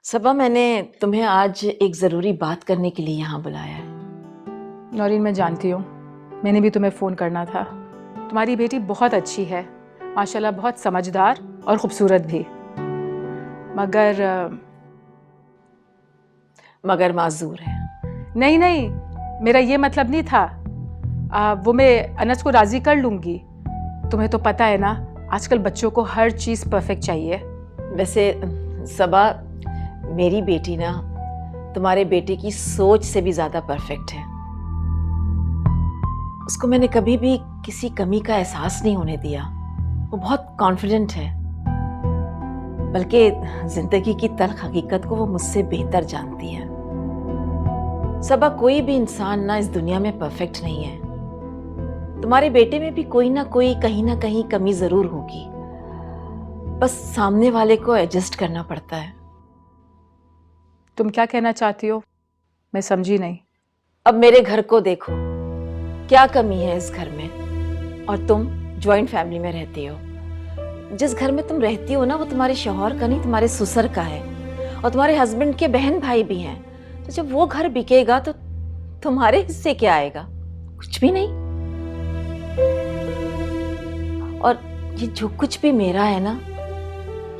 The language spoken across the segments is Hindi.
सबा, मैंने तुम्हें आज एक ज़रूरी बात करने के लिए यहाँ बुलाया है। नौरीन, मैं जानती हूँ, मैंने भी तुम्हें फ़ोन करना था। तुम्हारी बेटी बहुत अच्छी है, माशाल्लाह, बहुत समझदार और ख़ूबसूरत भी। मगर माजूर है। नहीं नहीं, मेरा ये मतलब नहीं था। वो मैं अनस को राज़ी कर लूँगी। तुम्हें तो पता है ना, आजकल बच्चों को हर चीज़ परफेक्ट चाहिए। वैसे सबा, मेरी बेटी ना तुम्हारे बेटे की सोच से भी ज़्यादा परफेक्ट है। उसको मैंने कभी भी किसी कमी का एहसास नहीं होने दिया। वो बहुत कॉन्फिडेंट है, बल्कि जिंदगी की तल्ख हकीकत को वो मुझसे बेहतर जानती है। सबा, कोई भी इंसान ना इस दुनिया में परफेक्ट नहीं है। तुम्हारे बेटे में भी कोई ना कोई कहीं ना कहीं कमी जरूर होगी, बस सामने वाले को एडजस्ट करना पड़ता है। तुम क्या कहना चाहती हो? मैं समझी नहीं। अब मेरे घर को देखो, क्या कमी है इस घर में। और तुम जॉइंट फैमिली में रहती हो। जिस घर में तुम रहती हो ना, वो तुम्हारे शौहर का नहीं, तुम्हारे ससुर का है। और तुम्हारे हस्बैंड के बहन भाई भी हैं। तो जब वो घर बिकेगा तो तुम्हारे हिस्से क्या आएगा? कुछ भी नहीं। और ये जो कुछ भी मेरा है ना,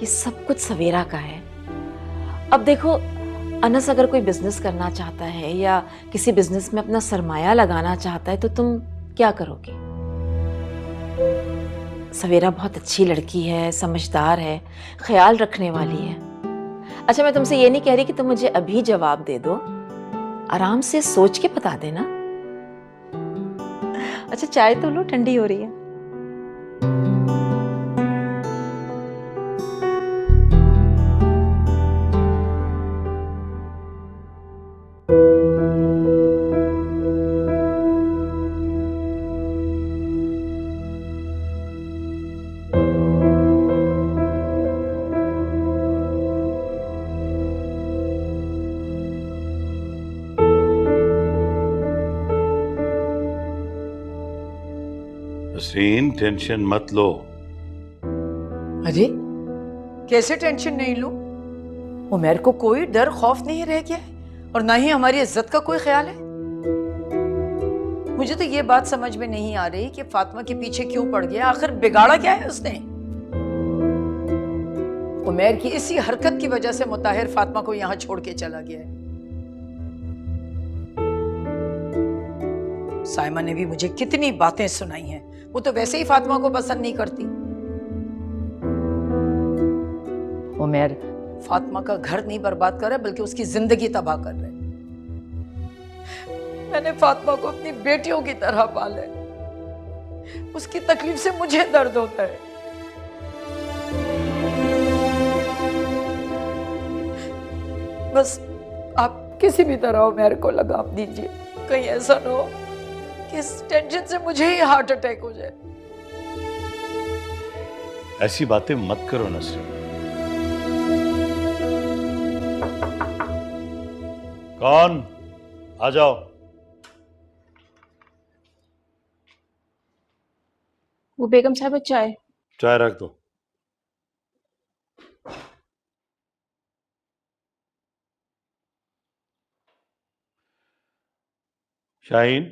ये सब कुछ सवेरा का है। अब देखो, अनस अगर कोई बिजनेस करना चाहता है या किसी बिजनेस में अपना सरमाया लगाना चाहता है, तो तुम क्या करोगे? सवेरा बहुत अच्छी लड़की है, समझदार है, ख्याल रखने वाली है। अच्छा, मैं तुमसे ये नहीं कह रही कि तुम मुझे अभी जवाब दे दो, आराम से सोच के बता देना। अच्छा, चाय तो लो, ठंडी हो रही है। नसरीन, टेंशन मत लो। अरे, कैसे टेंशन नहीं लूं? उमर को कोई डर खौफ नहीं रह गया है और ना ही हमारी इज्जत का कोई ख्याल है। मुझे तो ये बात समझ में नहीं आ रही कि फातिमा के पीछे क्यों पड़ गया। आखिर बिगाड़ा क्या है उसने? उमर की इसी हरकत की वजह से मुताहिर फातिमा को यहां छोड़ के चला गया है। साइमा ने भी मुझे कितनी बातें सुनाई हैं। वो तो वैसे ही फातिमा को पसंद नहीं करती। उमर फातिमा का घर नहीं बर्बाद कर रहा, बल्कि उसकी जिंदगी तबाह कर रहे। मैंने फातिमा को अपनी बेटियों की तरह पाला है। उसकी तकलीफ से मुझे दर्द होता है। बस आप किसी भी तरह उमर को लगाम दीजिए। कहीं ऐसा ना हो कि इस टेंशन से मुझे ही हार्ट अटैक हो जाए। ऐसी बातें मत करो नसरीन। कौन? आ जाओ। वो बेगम साहब, चाय। चाय रख दो। शाहीन,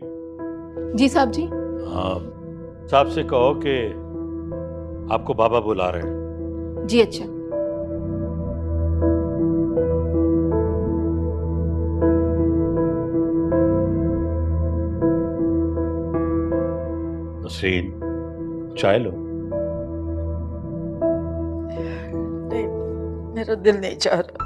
जी साहब जी। साहब से कहो कि आपको बाबा बुला रहे हैं। जी अच्छा। नसरीन, चाय लो। नहीं, मेरा दिल नहीं चाह रहा।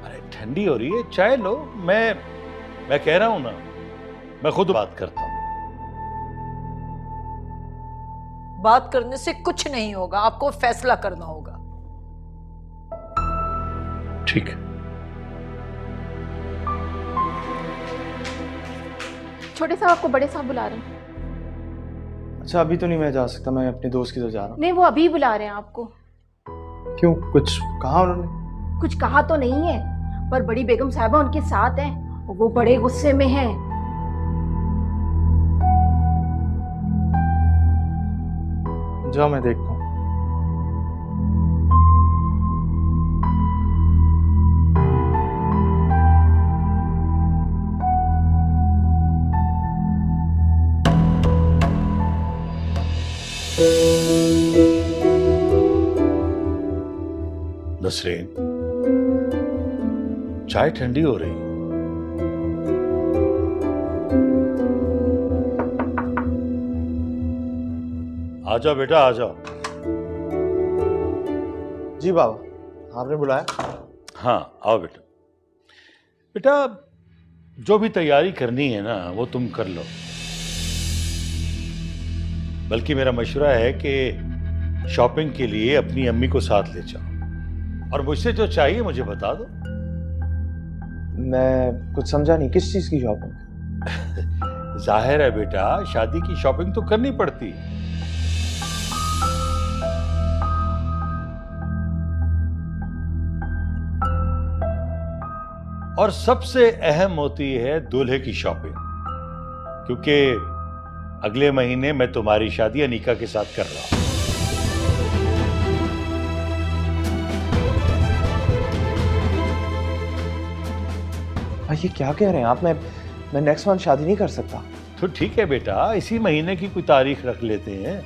अरे ठंडी हो रही है, चाय लो। मैं कह रहा हूं ना, मैं खुद बात करता हूं। बात करने से कुछ नहीं होगा, आपको फैसला करना होगा। ठीक है। छोटे साहब आपको बड़े साहब बुला रहे हैं। अच्छा, अभी तो नहीं मैं जा सकता, मैं अपने दोस्त की तरफ जा रहा हूँ। नहीं, वो अभी बुला रहे हैं आपको। क्यों, कुछ कहा उन्होंने? कुछ कहा तो नहीं है, पर बड़ी बेगम साहिबा उनके साथ हैं, वो बड़े गुस्से में हैं। जाओ, मैं देखता हूँ। नसरीन, चाय ठंडी हो रही। आ जाओ बेटा, आ जाओ। जी बाबा, आपने बुलाया? हाँ आओ बेटा। बेटा, जो भी तैयारी करनी है ना वो तुम कर लो। बल्कि मेरा मशवरा है कि शॉपिंग के लिए अपनी अम्मी को साथ ले जाओ, और मुझसे जो चाहिए मुझे बता दो। मैं कुछ समझा नहीं, किस चीज की शॉपिंग? जाहिर है बेटा, शादी की शॉपिंग तो करनी पड़ती। और सबसे अहम होती है दूल्हे की शॉपिंग, क्योंकि अगले महीने मैं तुम्हारी शादी अनीका के साथ कर रहा हूं। ये क्या कह रहे हैं आप? मैं नेक्स्ट मंथ शादी नहीं कर सकता। तो ठीक है बेटा, इसी महीने की कोई तारीख रख लेते हैं।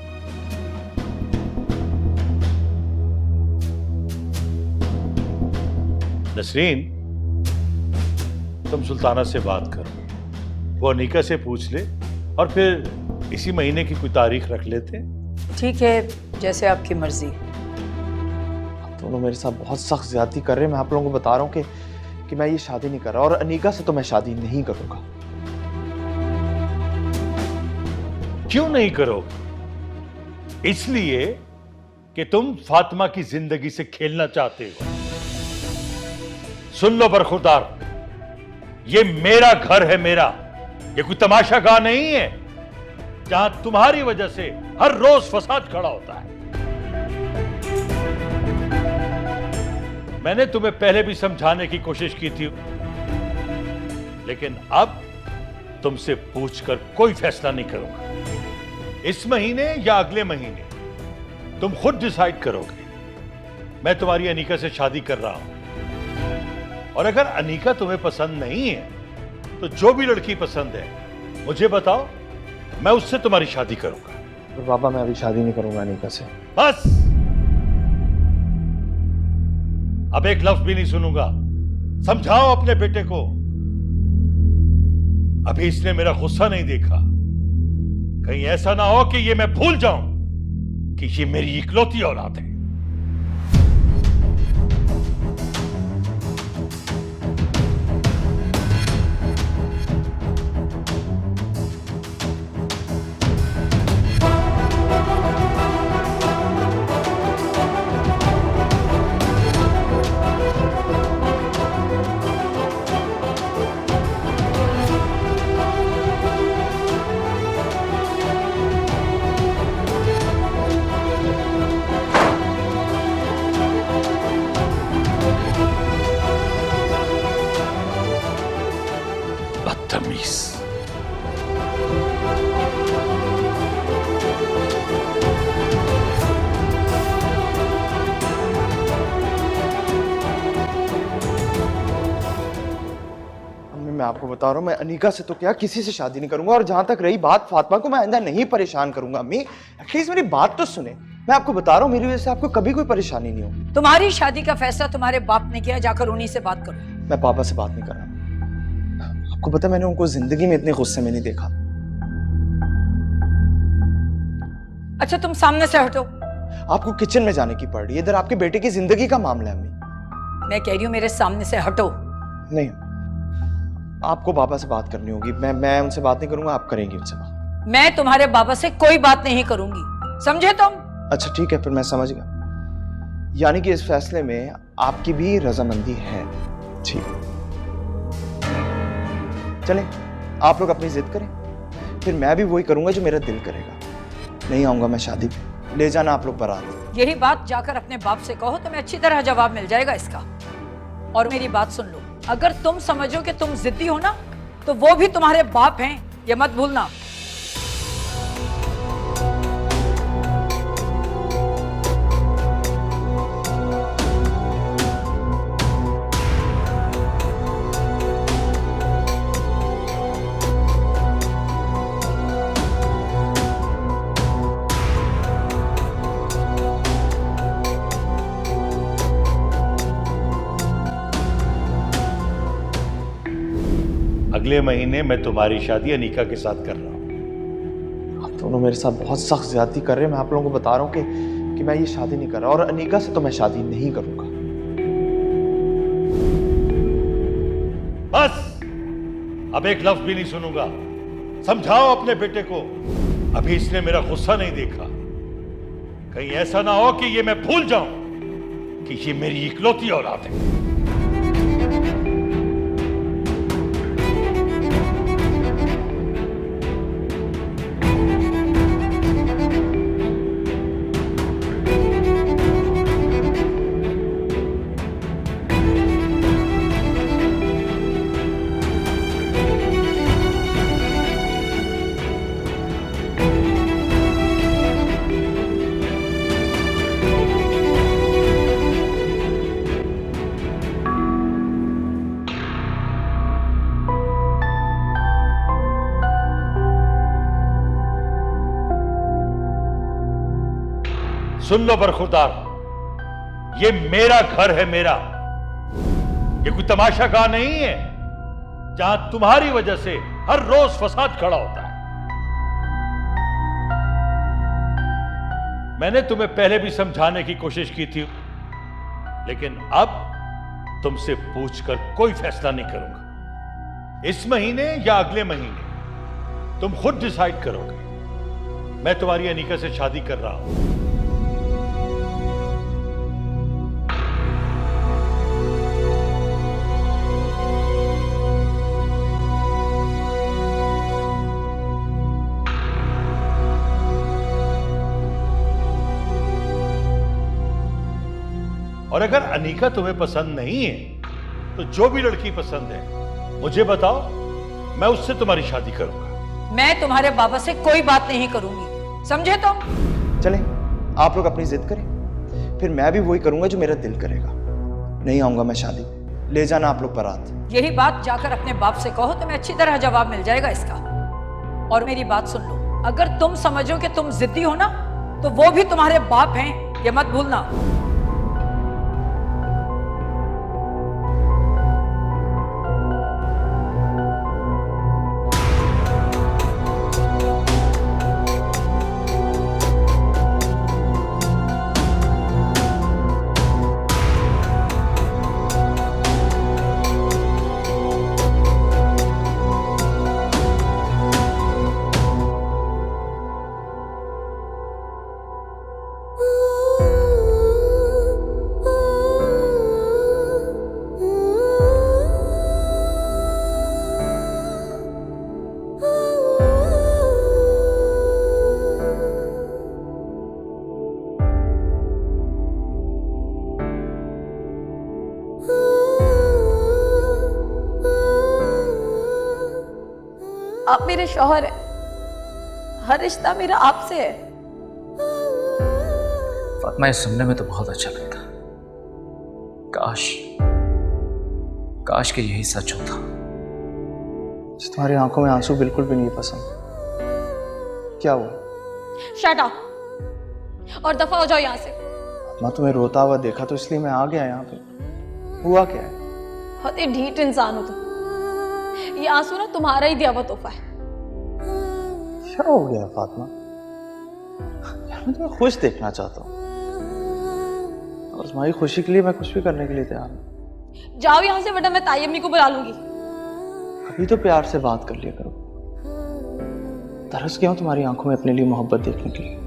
नसरीन, तुम सुल्ताना से बात करो, वो अनीका से पूछ ले, और फिर इसी महीने की कोई तारीख रख लेते हैं। ठीक है, जैसे आपकी मर्जी। आप दोनों मेरे साथ बहुत सख्त ज्यादती कर रहे हैं। मैं आप लोगों को बता रहा हूँ कि मैं ये शादी नहीं कर रहा, और अनीका से तो मैं शादी नहीं करूंगा। क्यों नहीं करोगे? इसलिए कि तुम फातिमा की जिंदगी से खेलना चाहते हो। सुन लो बरखुरदार, ये मेरा घर है, मेरा। ये कोई तमाशा गाह नहीं है जहां तुम्हारी वजह से हर रोज फसाद खड़ा होता है। मैंने तुम्हें पहले भी समझाने की कोशिश की थी, लेकिन अब तुमसे पूछकर कोई फैसला नहीं करूंगा। इस महीने या अगले महीने तुम खुद डिसाइड करोगे। मैं तुम्हारी अनीका से शादी कर रहा हूं, और अगर अनीका तुम्हें पसंद नहीं है तो जो भी लड़की पसंद है मुझे बताओ, मैं उससे तुम्हारी शादी करूंगा। तो पापा, मैं अभी शादी नहीं करूंगा अनीका से। बस, अब एक लफ्ज भी नहीं सुनूंगा। समझाओ अपने बेटे को। अभी इसने मेरा गुस्सा नहीं देखा, कहीं ऐसा ना हो कि ये मैं भूल जाऊं कि ये मेरी इकलौती औलाद है। बदतमीज। अम्मी, मैं आपको बता रहा हूँ, मैं अनीका से तो क्या किसी से शादी नहीं करूंगा। और जहां तक रही बात फातिमा को, मैं आइंदा नहीं परेशान करूंगा। अम्मी, एटलीस्ट मेरी बात तो सुने। मैं आपको बता रहा हूँ, मेरी वजह से आपको कभी कोई परेशानी नहीं होगी। तुम्हारी शादी का फैसला तुम्हारे बाप ने किया, जाकर उन्हीं से बात करो। मैं पापा से बात नहीं कर रहा। आपको पता है, मैंने उनको जिंदगी में इतने गुस्से में नहीं देखा। अच्छा, तुम सामने से हटो। आपको किचन में जाने की पड़ रही है, इधर आपके बेटे की जिंदगी का मामला है। अम्मी, मैं कह रही हूँ मेरे सामने से हटो। नहीं, आपको पापा से बात करनी होगी। मैं उनसे बात नहीं करूंगा, आप करेंगी उनसे बात। मैं तुम्हारे बाबा से कोई बात नहीं करूंगी, समझे तुम? अच्छा ठीक है, फिर मैं समझ गया। यानी कि इस फैसले में आपकी भी रजामंदी है। ठीक, चलें, आप लोग अपनी जिद करें, फिर मैं भी वही करूंगा जो मेरा दिल करेगा। नहीं आऊंगा मैं शादी पे, ले जाना आप लोग बारात। यही बात जाकर अपने बाप से कहो, तुम्हें अच्छी तरह जवाब मिल जाएगा इसका। और मेरी बात सुन लो, अगर तुम समझो कि तुम जिद्दी हो ना, तो वो भी तुम्हारे बाप हैं, ये मत भूलना। अगले महीने मैं तुम्हारी शादी अनीका के साथ कर रहा हूं। आप दोनों मेरे साथ बहुत सख्त ज्यादती कर रहे हैं। मैं आप लोगों को बता रहा हूँ कि मैं ये शादी नहीं कर रहा, और अनीका से तो मैं शादी नहीं करूंगा। बस, अब एक लफ्ज भी नहीं सुनूंगा। समझाओ अपने बेटे को, अभी इसने मेरा गुस्सा नहीं देखा। कहीं ऐसा ना हो कि ये मैं भूल जाऊं कि ये मेरी इकलौती औलाद है। सुन लो बरखुरदार, ये मेरा घर है, मेरा। ये कोई तमाशा गाह नहीं है जहां तुम्हारी वजह से हर रोज फसाद खड़ा होता है। मैंने तुम्हें पहले भी समझाने की कोशिश की थी, लेकिन अब तुमसे पूछकर कोई फैसला नहीं करूंगा। इस महीने या अगले महीने तुम खुद डिसाइड करोगे। मैं तुम्हारी अनीका से शादी कर रहा हूं। और अगर अनीका तुम्हें पसंद नहीं है तो जो भी लड़की पसंद है मुझे बताओ, मैं उससे तुम्हारी शादी करूंगा। मैं तुम्हारे बाबा से कोई बात नहीं करूंगी, समझे तुम? चलें, आप लोग अपनी जिद करें, फिर मैं भी वही करूंगा जो मेरा दिल करेगा। नहीं आऊंगा मैं शादी, ले जाना आप लोग बारात। यही बात जाकर अपने बाप से कहो, तुम्हें अच्छी तरह जवाब मिल जाएगा इसका। और मेरी बात सुन लो, अगर तुम समझो कि तुम जिद्दी हो ना, तो वो भी तुम्हारे बाप हैं, ये मत भूलना। आप मेरे शौहर हैं, हर रिश्ता मेरा आपसे है। फातिमा, ये सुनने में तो बहुत अच्छा लगता। काश कि यही सच होता। तुम्हारी आंखों में आंसू बिल्कुल भी नहीं पसंद। क्या हुआ? शट अप और दफा हो जाओ यहाँ से। मैं तुम्हें रोता हुआ देखा तो इसलिए मैं आ गया यहाँ पे। हुआ क्या है? बहुत ही ढीठ इंसान हो तुम। ये आंसू ना तुम्हारा ही दिया हुआ तोहफा है। क्या हो गया फातिमा? यार मैं तुम्हें खुश देखना चाहता हूँ, और तुम्हारी खुशी के लिए मैं कुछ भी करने के लिए तैयार हूँ। जाओ यहाँ से, वरना मैं ताई अम्मी को बुला लूंगी। अभी तो प्यार से बात कर लिया करो। तरस गया हूँ तुम्हारी आंखों में अपने लिए मोहब्बत देखने के लिए।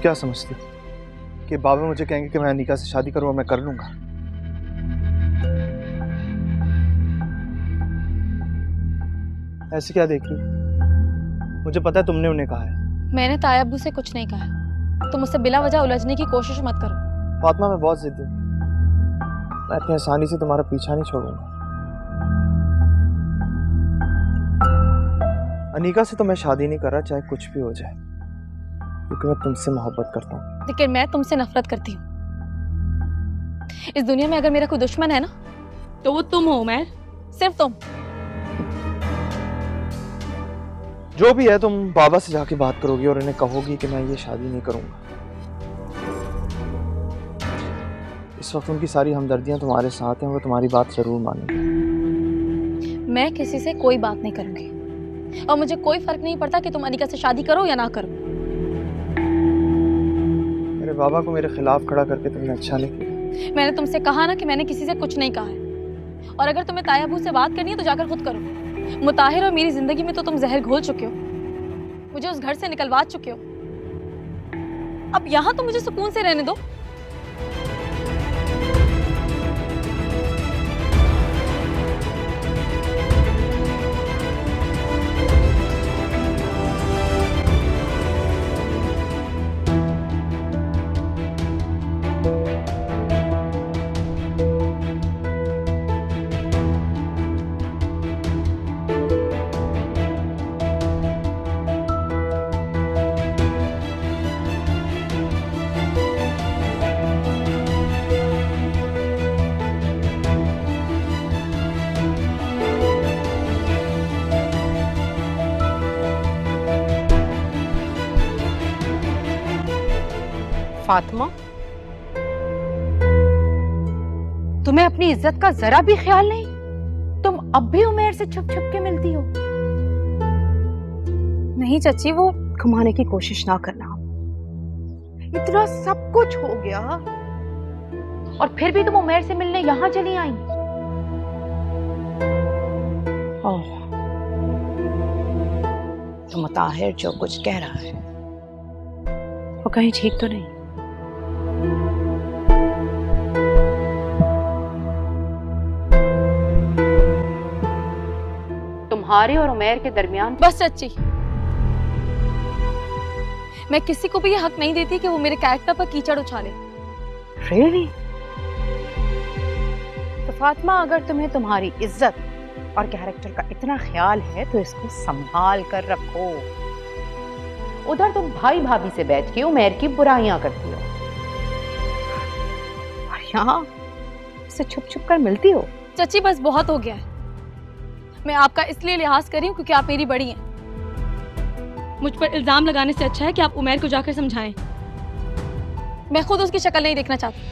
क्या समझती कि बाबा मुझे कहेंगे कि मैं अनीका से शादी करूं और मैं कर लूंगा? ऐसे क्या देख रही? मुझे पता है तुमने उन्हें कहा है। मैंने ताया अब्बू से कुछ नहीं कहा। तुम मुझसे बिला वजह उलझने की कोशिश मत करो। फातिमा, मैं बहुत जिद्दी हूं। मैं इतनी आसानी से तुम्हारा पीछा नहीं छोड़ूंगा। अनीका से तो मैं शादी नहीं कर रहा, चाहे कुछ भी हो जाए, क्योंकि मैं तुमसे मोहब्बत करता हूँ। लेकिन मैं तुमसे नफरत करती हूँ। इस दुनिया में अगर मेरा कोई दुश्मन है ना, तो वो तुम हो उमैर, सिर्फ तुम। जो भी है, तुम बाबा से जाके बात करोगी और इन्हें कहोगी कि मैं ये शादी नहीं करूंगा। इस वक्त उनकी सारी हमदर्दियां तुम्हारे साथ हैं, वो तुम्हारी बात जरूर मानेंगे। मैं किसी से कोई बात नहीं करूंगी और मुझे कोई फर्क नहीं पड़ता कि तुम अनिका से शादी करो या ना करो। मेरे बाबा को मेरे खिलाफ खड़ा करके तुमने अच्छा नहीं किया। मैंने तुमसे कहा ना कि मैंने किसी से कुछ नहीं कहा है, और अगर तुम्हें तायाबू से बात करनी है तो जाकर खुद करो। मुताहिर और मेरी जिंदगी में तो तुम जहर घोल चुके हो, मुझे उस घर से निकलवा चुके हो। अब यहाँ तो मुझे सुकून से रहने दो। फातिमा, तुम्हें अपनी इज्जत का जरा भी ख्याल नहीं? तुम अब भी उमैर से छुप छुप के मिलती हो? नहीं चाची, वो घुमाने की कोशिश ना करना। इतना सब कुछ हो गया और फिर भी तुम उमैर से मिलने यहाँ चली आई। ओह, तो मुताहिर जो कुछ कह रहा है वो कहीं ठीक तो नहीं? तुम्हारे और उमैर के दरमियान बस चाची, मैं किसी को भी ये हक नहीं देती कि वो मेरे कैरेक्टर पर कीचड़ उछाले। Really? तो फातिमा, अगर तुम्हें तुम्हारी इज्जत और कैरेक्टर का इतना ख्याल है तो इसको संभाल कर रखो। उधर तुम भाई भाभी से बैठ के उमैर की बुराइयां करती हो और यहाँ उससे छुप छुप कर मिलती हो। चाची बस बहुत हो गया है। मैं आपका इसलिए लिहाज कर रही हूँ क्योंकि आप मेरी बड़ी हैं। मुझ पर इल्जाम लगाने से अच्छा है कि आप उमैर को जाकर समझाएं। मैं खुद उसकी शक्ल नहीं देखना चाहती।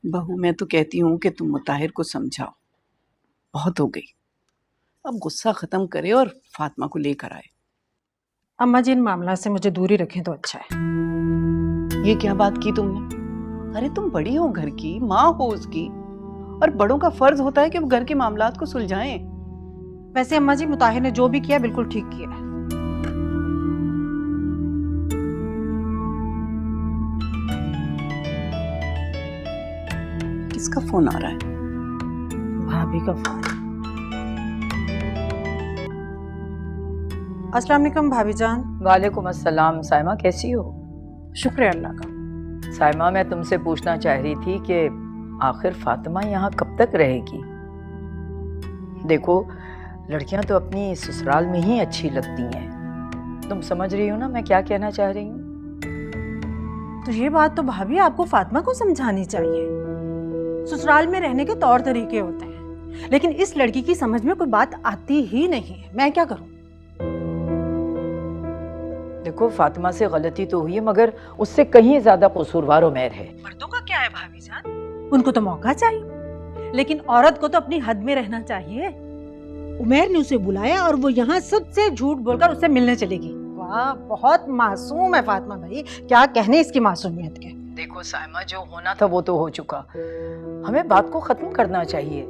बहू, मैं तो कहती हूँ कि तुम मुताहिर को समझाओ, बहुत हो गई। अब गुस्सा खत्म करे और फातिमा को लेकर आए। अम्मा जी, इन मामला से मुझे दूरी रखें तो अच्छा है। ये क्या बात की तुमने? अरे तुम बड़ी हो घर की, माँ हो उसकी, और बड़ों का फर्ज होता है कि वो घर के मामलात को सुलझाएं। वैसे अम्मा जी, मुताहिर ने जो भी किया बिल्कुल ठीक किया है। किसका फोन आ रहा है? भाभी का फोन। अस्सलाम वालेकुम भाभी जान। वालेकुम अस्सलाम। साइमा कैसी हो? शुक्र है अल्लाह का। साइमा, मैं तुमसे पूछना चाह रही थी कि आखिर फातिमा यहाँ कब तक रहेगी? देखो, लड़कियां तो अपनी ससुराल में ही अच्छी लगती हैं। तुम समझ रही हो ना मैं क्या कहना चाह रही हूँ? तो ये बात तो भाभी आपको फातिमा को समझानी चाहिए। ससुराल में रहने के तौर तरीके होते हैं, लेकिन इस लड़की की समझ में कोई बात आती ही नहीं है। मैं क्या करूं? देखो, फातिमा से गलती तो हुई है, मगर उससे कहीं ज्यादा कसूरवार उमैर है। मर्दों का क्या है भाभी जान? उनको तो मौका चाहिए, लेकिन औरत को तो अपनी हद में रहना चाहिए। उमैर ने उसे बुलाया और वो यहाँ सबसे झूठ बोलकर उससे मिलने चलेगी। वाह, बहुत मासूम है फातिमा भाई, क्या कहने इसकी मासूमियत के। देखो साइमा, जो होना था वो तो हो चुका, हमें बात को खत्म करना चाहिए।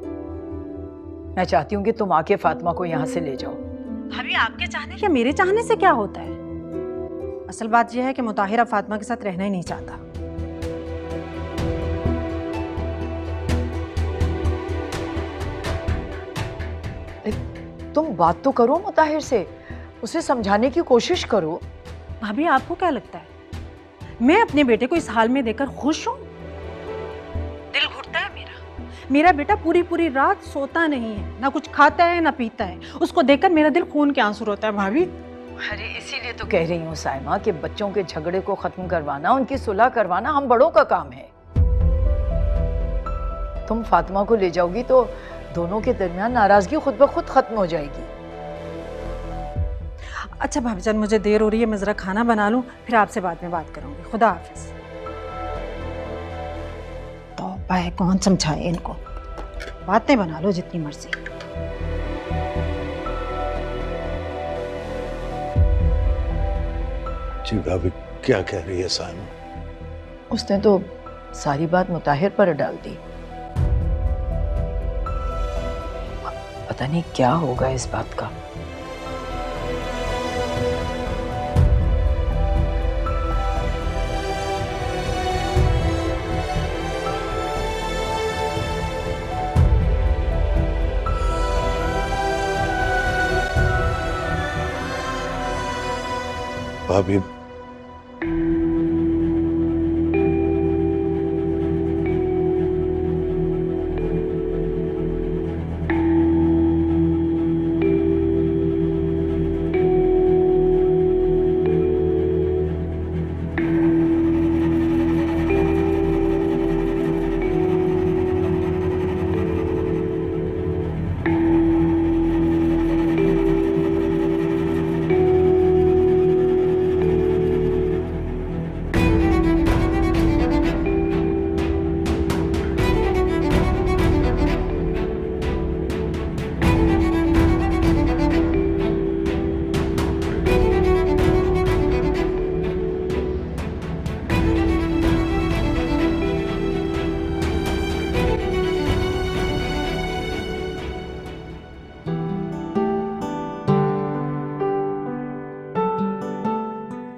मैं चाहती हूँ कि तुम आके फातिमा को यहाँ से ले जाओ। भाभी, आपके चाहने या मेरे चाहने से क्या होता है? असल बात यह है कि मुताहिर अब फातिमा के साथ रहना ही नहीं चाहता। तुम बात तो करो मुताहिर से, उसे समझाने की कोशिश करो। भाभी, आपको क्या लगता है मैं अपने बेटे को इस हाल में देखकर खुश हूँ? दिल घुटता है मेरा बेटा पूरी पूरी रात सोता नहीं है, ना कुछ खाता है ना पीता है। उसको देखकर मेरा दिल खून के आंसू रोता है। भाभी, अरे इसीलिए तो कह रही हूँ साइमा कि बच्चों के झगड़े को खत्म करवाना, उनकी सुलह करवाना हम बड़ों का काम है। तुम फातिमा को ले जाओगी तो दोनों के दरमियान नाराजगी खुद ब खुद खत्म हो जाएगी। अच्छा भाभी जान, मुझे देर हो रही है, मैं जरा खाना बना लूं, फिर आपसे बाद में बात करूंगी। खुदा हाफिज। तौबा है, कौन समझाए इनको, बातें बना लो जितनी मर्जी। जी भाभी, क्या कह रही है साइमा? उसने तो सारी बात मुताहिर पर डाल दी। पता नहीं क्या होगा इस बात का। भाभी,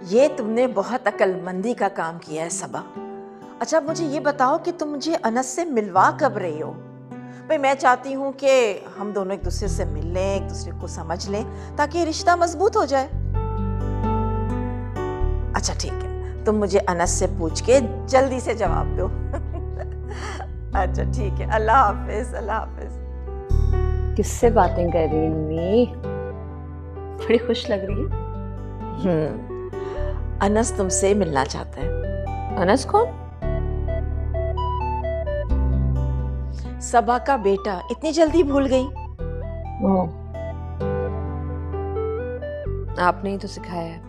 ये तुमने बहुत अक्लमंदी का काम किया है सबा। अच्छा, मुझे ये बताओ कि तुम मुझे अनस से मिलवा कब रही हो? भाई, मैं चाहती हूँ कि हम दोनों एक दूसरे से मिल लें, एक दूसरे को समझ लें, ताकि रिश्ता मजबूत हो जाए। अच्छा ठीक है, तुम मुझे अनस से पूछ के जल्दी से जवाब दो। अच्छा ठीक है, अल्लाह हाफिज। अल्लाह हाफिज। किससे बातें कर रही हैं अम्मी? बड़ी खुश लग रही है। अनस तुमसे मिलना चाहता है। अनस कौन? सबा का बेटा। इतनी जल्दी भूल गई? ओह, आपने ही तो सिखाया है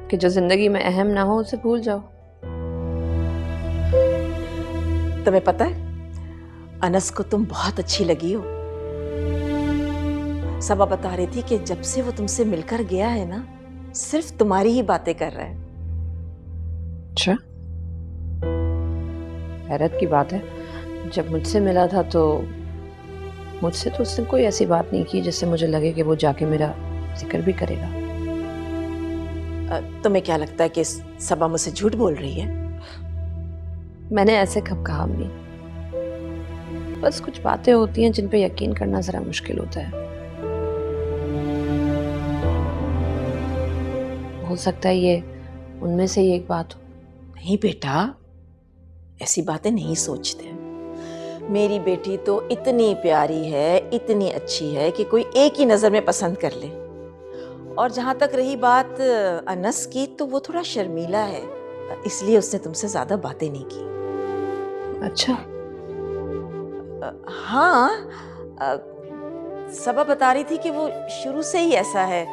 कि जो जिंदगी में अहम ना हो उसे भूल जाओ। तुम्हें पता है, अनस को तुम बहुत अच्छी लगी हो। सबा बता रही थी कि जब से वो तुमसे मिलकर गया है ना, सिर्फ तुम्हारी ही बातें कर रहा है। अच्छा, हैरत की बात है, जब मुझसे मिला था तो मुझसे तो उसने कोई ऐसी बात नहीं की जिससे मुझे लगे कि वो जाके मेरा जिक्र भी करेगा। तुम्हें क्या लगता है कि सबा मुझसे झूठ बोल रही है? मैंने ऐसे कब कहा अम्मी? बस कुछ बातें होती हैं जिन पे यकीन करना जरा मुश्किल होता है। हो सकता है ये उनमें से ही एक बात हो। नहीं बेटा, ऐसी बातें नहीं सोचते। मेरी बेटी तो इतनी प्यारी है, इतनी अच्छी है कि कोई एक ही नजर में पसंद कर ले। और जहां तक रही बात अनस की, तो वो थोड़ा शर्मीला है, इसलिए उसने तुमसे ज्यादा बातें नहीं की। अच्छा। हाँ, सबा बता रही थी कि वो शुरू से ही ऐसा है,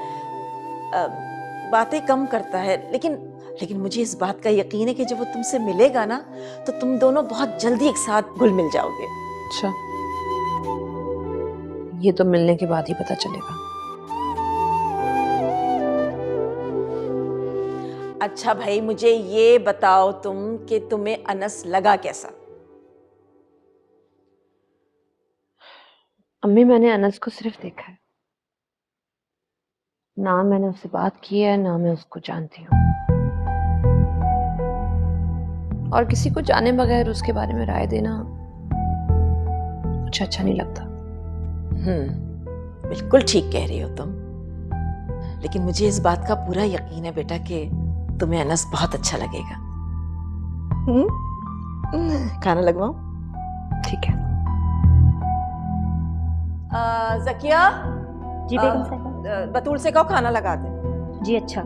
बातें कम करता है। लेकिन मुझे इस बात का यकीन है कि जब वो तुमसे मिलेगा ना, तो तुम दोनों बहुत जल्दी एक साथ घुल मिल जाओगे। अच्छा, ये तो मिलने के बाद ही पता चलेगा। अच्छा भाई, मुझे ये बताओ तुम कि तुम्हें अनस लगा कैसा? अम्मी, मैंने अनस को सिर्फ देखा है, ना मैंने उससे बात की है, ना मैं उसको जानती हूँ। और किसी को जाने बगैर उसके बारे में राय देना मुझे अच्छा नहीं लगता। बिल्कुल ठीक कह रही हो तुम, लेकिन मुझे इस बात का पूरा यकीन है बेटा कि तुम्हें अनस बहुत अच्छा लगेगा। खाना लगवाऊं? ठीक है। ज़किया, जी बेगम साहिबा। बतूल से कहो खाना लगा दे। जी अच्छा।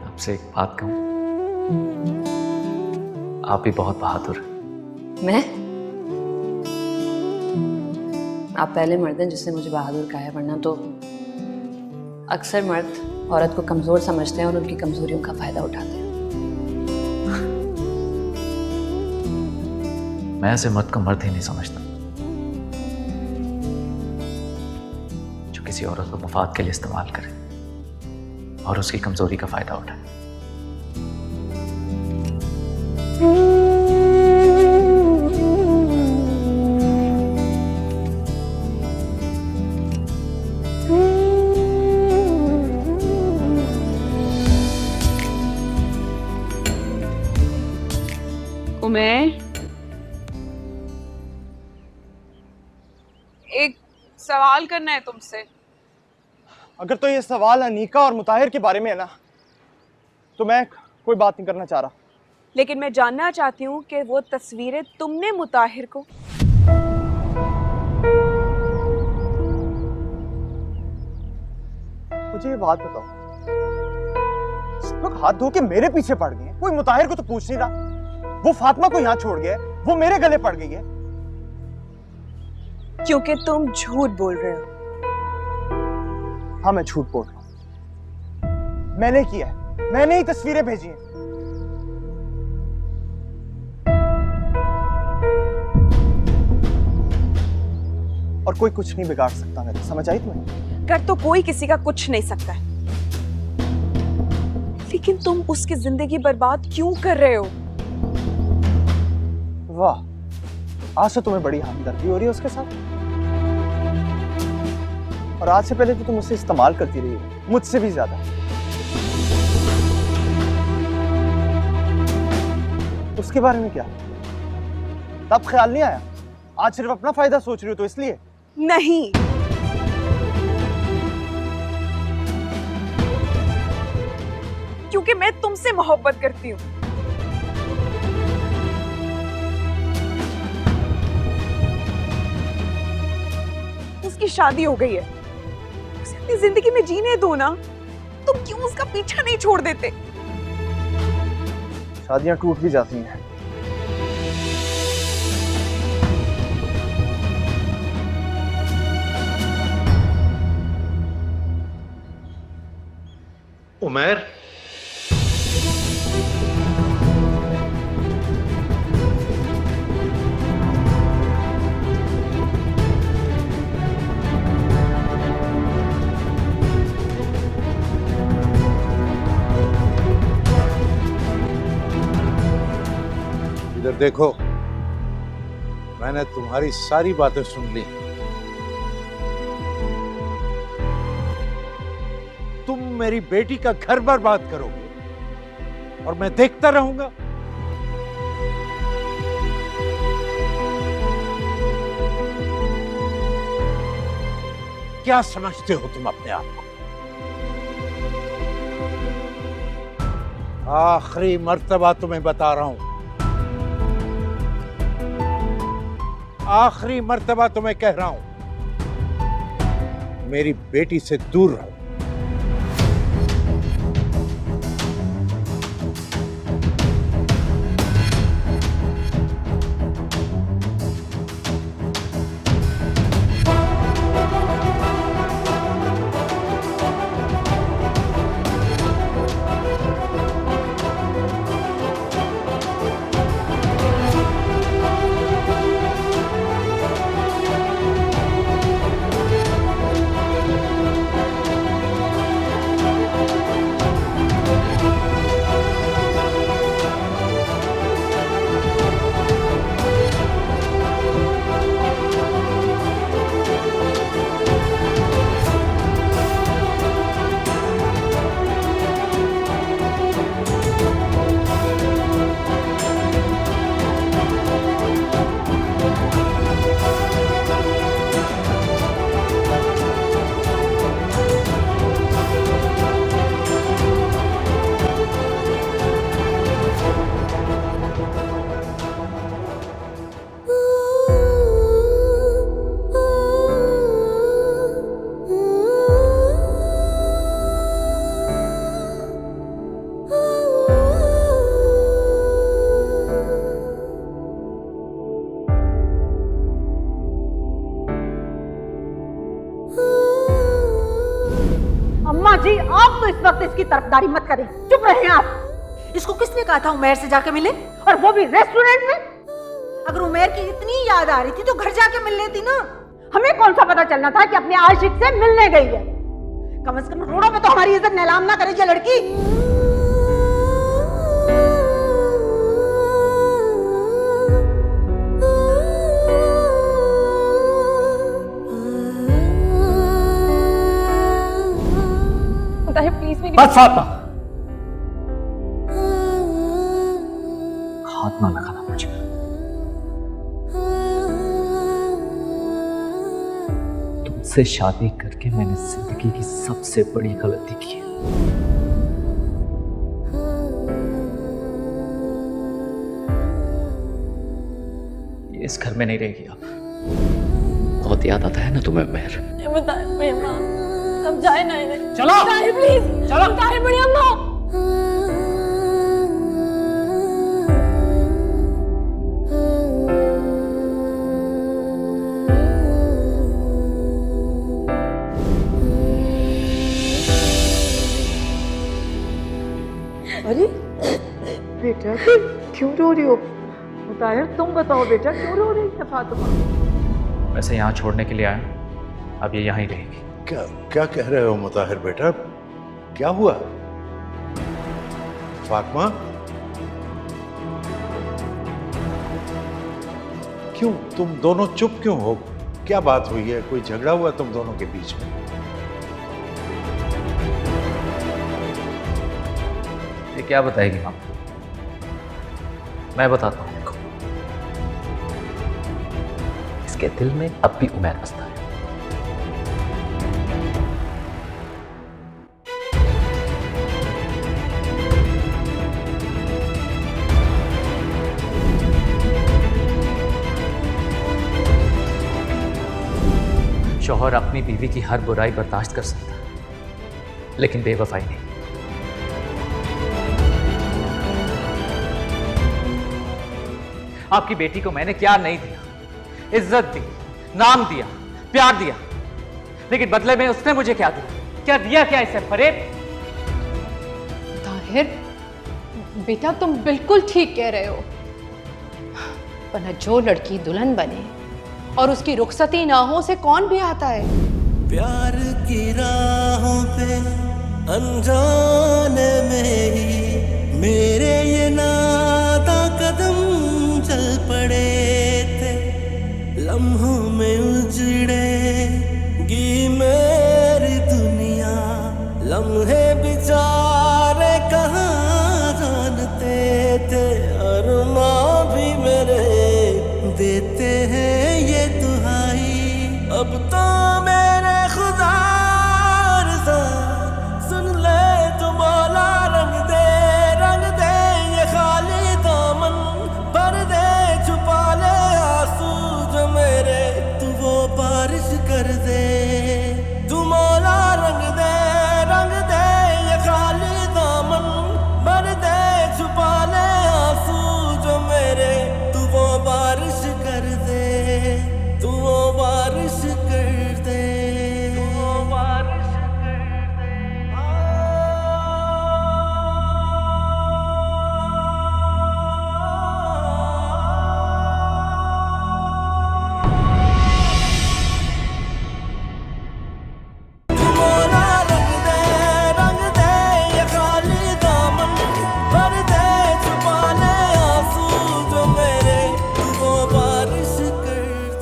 आपसे एक बात कहूं, आप भी बहुत बहादुर हैं। मैं? आप पहले मर्द हैं जिसने मुझे बहादुर कहा है, वरना तो अक्सर मर्द औरत को कमजोर समझते हैं और उनकी कमजोरियों का फायदा उठाते हैं। मैं ऐसे मर्द को मर्द ही नहीं समझता जो किसी औरत को मफाद के लिए इस्तेमाल करे और उसकी कमजोरी का फायदा उठाए। उमेर, एक सवाल करना है तुमसे। अगर तो ये सवाल अनीका और मुताहिर के बारे में है ना, तो मैं कोई बात नहीं करना चाह रहा। लेकिन मैं जानना चाहती हूँ कि वो तस्वीरें तुमने मुताहिर को मुझे ये बात बताओ, सब लोग हाथ धो के मेरे पीछे पड़ गए हैं, कोई मुताहिर को तो पूछ नहीं रहा। वो फातिमा को यहाँ छोड़ गया, वो मेरे गले पड़ गई है। क्योंकि तुम झूठ बोल रहे हो। हाँ, मैं झूठ बोल रहा हूं। मैंने किया है, मैंने ही तस्वीरें भेजी हैं। और कोई कुछ नहीं बिगाड़ सकता मेरा, समझ आई तुम्हें? कर तो कोई किसी का कुछ नहीं सकता है, लेकिन तुम उसकी जिंदगी बर्बाद क्यों कर रहे हो? वाह, आज से तुम्हें बड़ी हमदर्दी हो रही है उसके साथ। और आज से पहले तो तुम उसे इस्तेमाल करती रही हो, मुझसे भी ज्यादा। उसके बारे में क्या तब ख्याल नहीं आया? आज सिर्फ अपना फायदा सोच रही हो तो इसलिए? नहीं, क्योंकि मैं तुमसे मोहब्बत करती हूँ। उसकी शादी हो गई है, उसे अपनी जिंदगी में जीने दो ना। तुम क्यों उसका पीछा नहीं छोड़ देते? शादियां टूट भी जाती हैं। उमर, इधर देखो, मैंने तुम्हारी सारी बातें सुन ली। तुम मेरी बेटी का घर बर्बाद करोगे और मैं देखता रहूंगा? क्या समझते हो तुम अपने आप को? आखिरी मर्तबा तुम्हें बता रहा हूं, आखिरी मर्तबा तुम्हें कह रहा हूं, मेरी बेटी से दूर रहो। अम्मा जी, आप तो इस वक्त इसकी तरफदारी मत करें, चुप रहें आप। इसको किसने कहा था उमैर से जाके मिले, और वो भी रेस्टोरेंट में? अगर उमैर की इतनी याद आ रही थी तो घर जाके मिल लेती ना। हमें कौन सा पता चलना था कि अपने आशिक से मिलने गई है? कम से कम रोडों में तो हमारी इज्जत नीलाम ना करे ये लड़की। प्लीज मेरी बस फातिमा, हाथ ना लगाना मुझे। तुमसे शादी करके मैंने जिंदगी की सबसे बड़ी गलती की है। ये इस घर में नहीं रहेगी अब। बहुत याद आता है ना तुम्हें मेहर। अब जाए ना इन्हें। चलो प्लीज चलो। बड़ी अम्मा। अरे बेटा, क्यों रो रही हो? मुताहिर, तुम बताओ बेटा, क्यों रो रही है फातिमा? वैसे यहाँ छोड़ने के लिए आया, अब ये यहाँ ही रहेगी। क्या क्या कह रहे हो मुताहिर बेटा? क्या हुआ? फातिमा, क्यों तुम दोनों चुप क्यों हो? क्या बात हुई है? कोई झगड़ा हुआ तुम दोनों के बीच में? ये क्या बताएगी माँ? मैं बताता हूँ। देखो, इसके दिल में अब भी उमैर बसता है। शौहर अपनी बीवी की हर बुराई बर्दाश्त कर सकता है, लेकिन बेवफाई नहीं। आपकी बेटी को मैंने क्या नहीं दिया? इज्जत दी, नाम दिया, प्यार दिया, लेकिन बदले में उसने मुझे क्या दिया? क्या दिया क्या इसे फरेब? ताहिर बेटा, तुम बिल्कुल ठीक कह रहे हो। वरना जो लड़की दुल्हन बने और उसकी रुखसती ना हो, उसे कौन भी आता है? प्यार की राहों पे अनजाने में ही मेरे ये नादा कदम चल पड़े थे। लम्हों में उजड़ेगी मेरी दुनिया, लम्हे बेचारे कहाँ जानते थे। अरमां भी मेरे देते हैं ये दुहाई, अब तो